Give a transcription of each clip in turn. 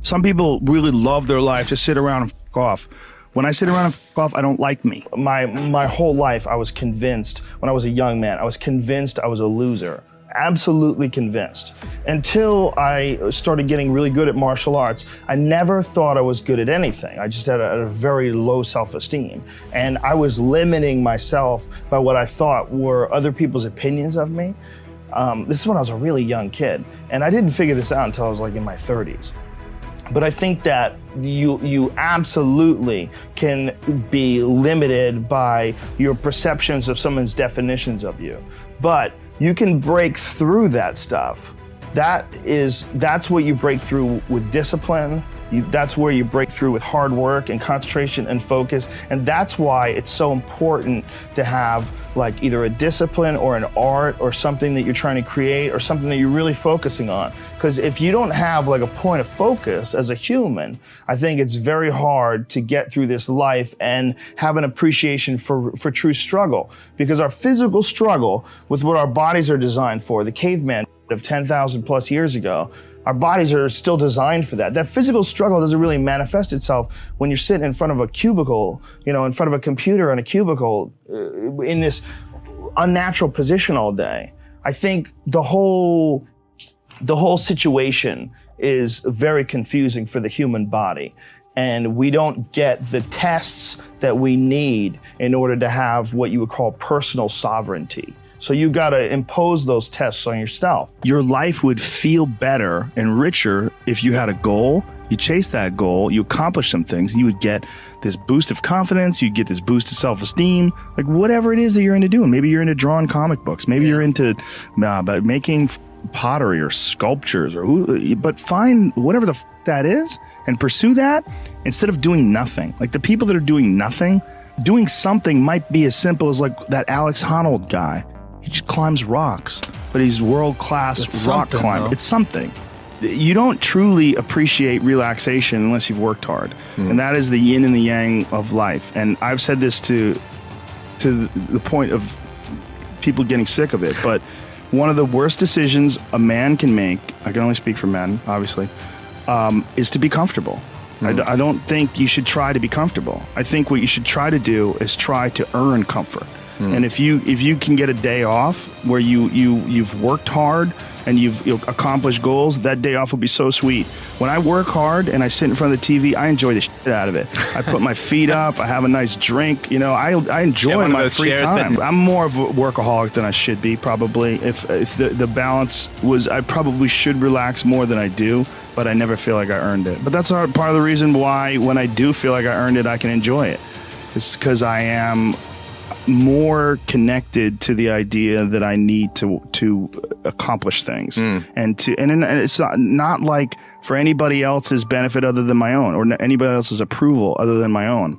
Some people really love their life to sit around and f*** off. When I sit around and f*** off, I don't like me. My whole life, I was convinced, when I was a young man, I was convinced I was a loser. Absolutely convinced. Until I started getting really good at martial arts, I never thought I was good at anything. I just had a very low self-esteem. And I was limiting myself by what I thought were other people's opinions of me. This is when I was a really young kid. And I didn't figure this out until I was like in my 30s. But I think that you absolutely can be limited by your perceptions of someone's definitions of you. But you can break through that stuff. That's what you break through with discipline. That's where you break through with hard work and concentration and focus. And that's why it's so important to have like either a discipline or an art or something that you're trying to create or something that you're really focusing on. Because if you don't have like a point of focus as a human, I think it's very hard to get through this life and have an appreciation for true struggle. Because our physical struggle with what our bodies are designed for, the caveman of 10,000 plus years ago, our bodies are still designed for that. That physical struggle doesn't really manifest itself when you're sitting in front of a cubicle, in front of a computer in a cubicle, in this unnatural position all day. I think the whole situation is very confusing for the human body. And we don't get the tests that we need in order to have what you would call personal sovereignty. So you gotta impose those tests on yourself. Your life would feel better and richer if you had a goal, you chase that goal, you accomplish some things, you would get this boost of confidence, you'd get this boost of self-esteem, like whatever it is that you're into doing. Maybe you're into drawing comic books, maybe you're into making pottery or sculptures, but find whatever the that is and pursue that instead of doing nothing. Like the people that are doing nothing, doing something might be as simple as like that Alex Honnold guy. He just climbs rocks, but he's world-class rock climber. It's something. You don't truly appreciate relaxation unless you've worked hard. And that is the yin and the yang of life. And I've said this to the point of people getting sick of it, but one of the worst decisions a man can make, I can only speak for men, obviously, is to be comfortable. I don't think you should try to be comfortable. I think what you should try to do is try to earn comfort. And if you can get a day off where you've worked hard and you've accomplished goals, that day off will be so sweet. When I work hard and I sit in front of the TV, I enjoy the shit out of it. I put my feet up, I have a nice drink, I enjoy my free time. I'm more of a workaholic than I should be, probably. If the balance was, I probably should relax more than I do, but I never feel like I earned it. But that's part of the reason why when I do feel like I earned it, I can enjoy it. It's because I am more connected to the idea that I need to accomplish things and it's not like for anybody else's benefit other than my own or anybody else's approval other than my own.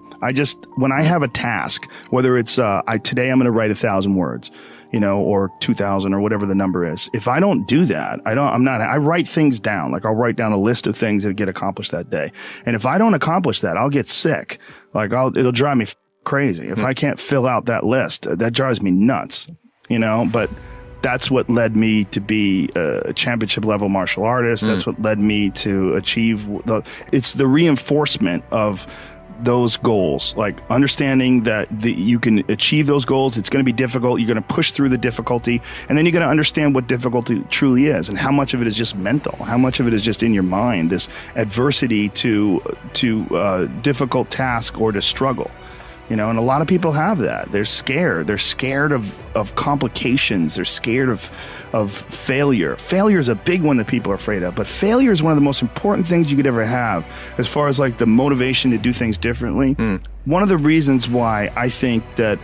When I have a task, whether it's today I'm going to write 1,000 words, or 2,000 or whatever the number is. If I don't do that, I write things down. Like I'll write down a list of things that get accomplished that day. And if I don't accomplish that, I'll get sick. Like it'll drive me crazy. If I can't fill out that list, that drives me nuts, but that's what led me to be a championship level martial artist. That's what led me to achieve it's the reinforcement of those goals, like understanding that you can achieve those goals. It's going to be difficult. You're going to push through the difficulty, and then you're going to understand what difficulty truly is and how much of it is just mental, how much of it is just in your mind, this adversity to difficult task or to struggle. And a lot of people have that. They're scared. They're scared of complications. They're scared of failure. Failure is a big one that people are afraid of, but failure is one of the most important things you could ever have as far as like the motivation to do things differently. One of the reasons why I think that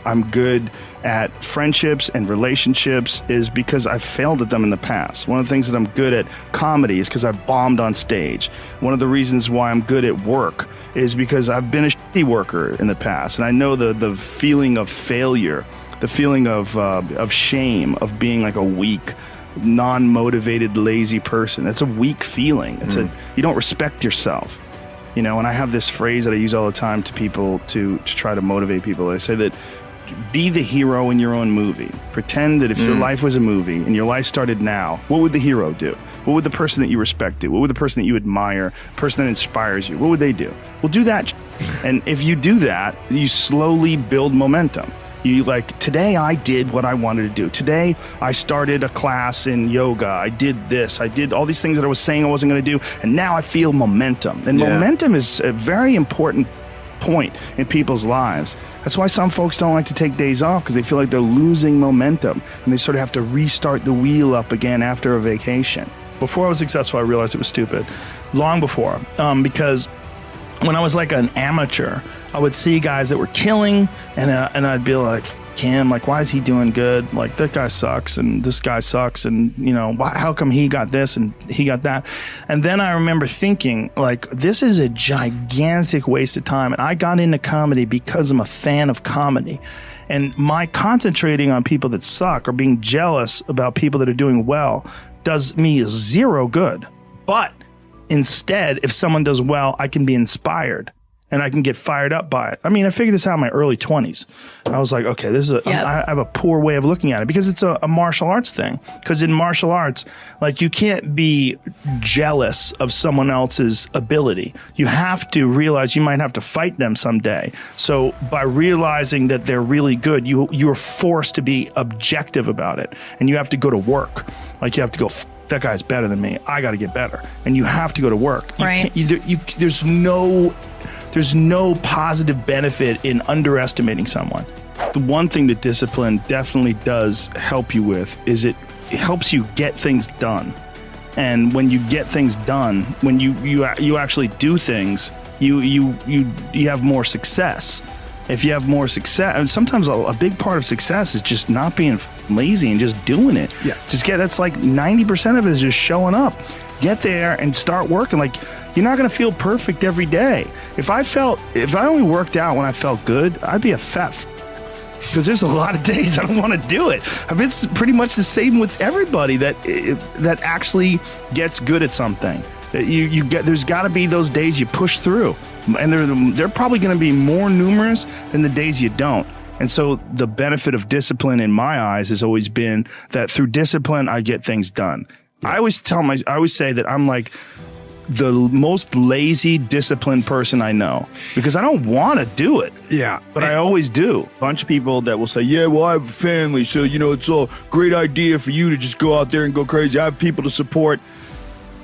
I'm good at friendships and relationships is because I've failed at them in the past. One of the things that I'm good at comedy is because I've bombed on stage. One of the reasons why I'm good at work is because I've been a shitty worker in the past, and I know the feeling of failure, the feeling of shame, of being like a weak, non-motivated, lazy person. It's a weak feeling. You don't respect yourself. And I have this phrase that I use all the time to people to try to motivate people. I say that be the hero in your own movie. Pretend that if your life was a movie and your life started now, what would the hero do? What would the person that you respect do? What would the person that you admire, person that inspires you, what would they do? Well, do that. And if you do that, you slowly build momentum. You like, today I did what I wanted to do. Today I started a class in yoga. I did this. I did all these things that I was saying I wasn't going to do. And now I feel momentum. And momentum is a very important point in people's lives. That's why some folks don't like to take days off, because they feel like they're losing momentum and they sort of have to restart the wheel up again after a vacation. Before I was successful, I realized it was stupid. Long before, because when I was like an amateur, I would see guys that were killing, and I'd be like, him, like, why is he doing good? Like, that guy sucks, and this guy sucks, and you know, how come he got this and he got that? And then I remember thinking, like, this is a gigantic waste of time. And I got into comedy because I'm a fan of comedy. And my concentrating on people that suck or being jealous about people that are doing well does me zero good. But instead, if someone does well, I can be inspired. And I can get fired up by it. I mean, I figured this out in my early 20s. I was like, okay, this is I have a poor way of looking at it, because it's a martial arts thing. Because in martial arts, like, you can't be jealous of someone else's ability. You have to realize you might have to fight them someday. So by realizing that they're really good, you're forced to be objective about it. And you have to go to work. Like, you have to go, that guy's better than me. I got to get better. And you have to go to work. Right. There's no positive benefit in underestimating someone. The one thing that discipline definitely does help you with is it helps you get things done. And when you get things done, when you actually do things, you have more success. If you have more success, and sometimes a big part of success is just not being lazy and just doing it. Yeah. That's like 90% of it is just showing up. Get there and start working. Like, you're not going to feel perfect every day. If I only worked out when I felt good, I'd be a fat because there's a lot of days I don't want to do it. It's pretty much the same with everybody that actually gets good at something. There's got to be those days you push through, and they're probably going to be more numerous than the days you don't. And so the benefit of discipline in my eyes has always been that through discipline, I get things done. Yeah. I always say that I'm like the most lazy, disciplined person I know, because I don't want to do it. Yeah. But I always do. A bunch of people that will say, yeah, well, I have a family, so, it's a great idea for you to just go out there and go crazy. I have people to support.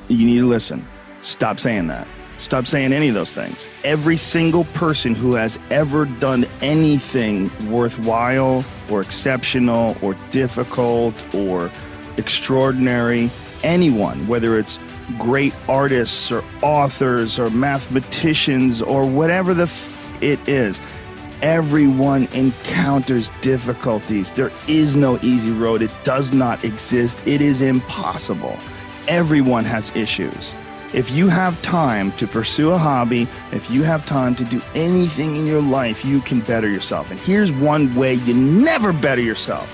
You need to listen. Stop saying that. Stop saying any of those things. Every single person who has ever done anything worthwhile or exceptional or difficult or extraordinary, anyone, whether it's great artists or authors or mathematicians or whatever it is, everyone encounters difficulties. There is no easy road. It does not exist. It is impossible. Everyone has issues. If you have time to pursue a hobby, if you have time to do anything in your life, you can better yourself. And here's one way you never better yourself.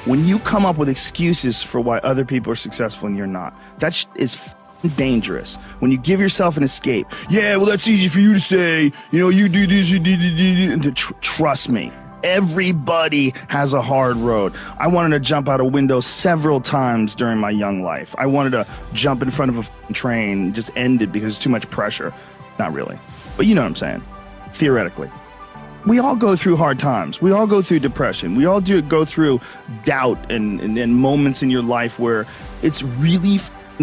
When you come up with excuses for why other people are successful and you're not, that is dangerous. When you give yourself an escape, yeah, well, that's easy for you to say, you do this, you do, and trust me, everybody has a hard road. I wanted to jump out a window several times during my young life. I wanted to jump in front of a train, just ended because it's too much pressure. Not really, but you know what I'm saying, theoretically. We all go through hard times. We all go through depression. We all go through doubt and moments in your life where it's really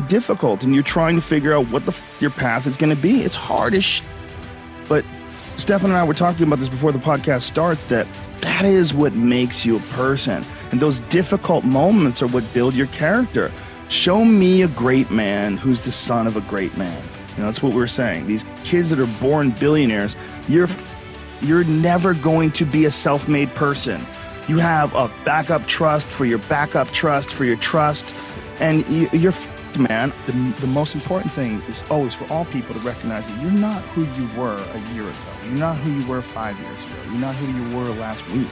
difficult and you're trying to figure out what your path is going to be. It's hard as shit. But Stefan and I were talking about this before the podcast starts, that is what makes you a person. And those difficult moments are what build your character. Show me a great man who's the son of a great man. That's what we're saying. These kids that are born billionaires, you're never going to be a self-made person. You have a backup trust for your backup trust for your trust, and you're man. The most important thing is always for all people to recognize that you're not who you were a year ago. You're not who you were 5 years ago. You're not who you were last week.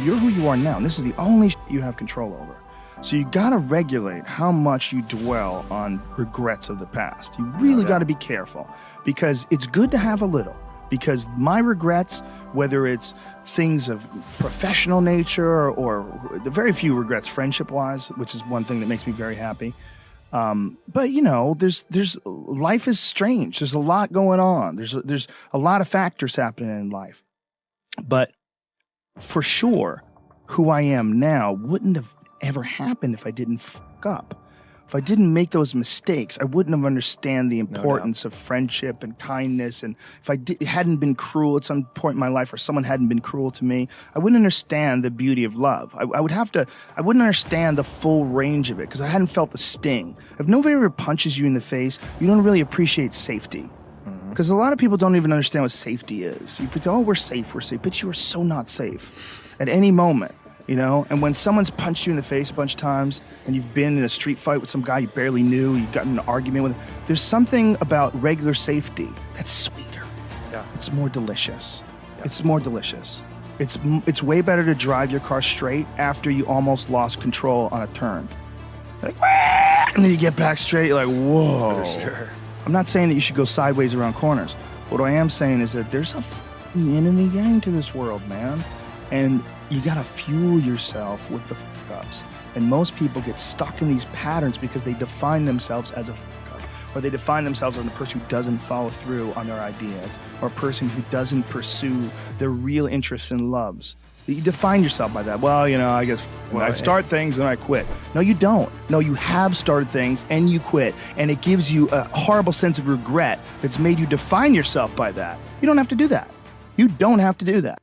You're who you are now, and this is the only you have control over. So you got to regulate how much you dwell on regrets of the past. You really got to be careful, because it's good to have a little. Because my regrets, whether it's things of professional nature or the very few regrets friendship-wise, which is one thing that makes me very happy, But you know, there's life is strange. There's a lot going on. There's a lot of factors happening in life. But for sure, who I am now wouldn't have ever happened if I didn't fuck up. If I didn't make those mistakes, I wouldn't have understand the importance of friendship and kindness. And if I hadn't been cruel at some point in my life, or someone hadn't been cruel to me, I wouldn't understand the beauty of love. I wouldn't understand the full range of it because I hadn't felt the sting. If nobody ever punches you in the face, you don't really appreciate safety. Because a lot of people don't even understand what safety is. You put, oh, we're safe, but you are so not safe at any moment. You know, and when someone's punched you in the face a bunch of times and you've been in a street fight with some guy you barely knew, you've gotten in an argument with, there's something about regular safety that's sweeter. Yeah. It's more delicious. Yeah. It's more delicious. It's way better to drive your car straight after you almost lost control on a turn. Like, and then you get back straight, you're like, whoa. For sure. I'm not saying that you should go sideways around corners. What I am saying is that there's a yin and a yang to this world, man. And you gotta fuel yourself with the fuck-ups. And most people get stuck in these patterns because they define themselves as a fuck-up. Or they define themselves as a person who doesn't follow through on their ideas. Or a person who doesn't pursue their real interests and loves. You define yourself by that. Well, you know, I guess I start things and I quit. No, you don't. No, you have started things and you quit. And it gives you a horrible sense of regret that's made you define yourself by that. You don't have to do that. You don't have to do that.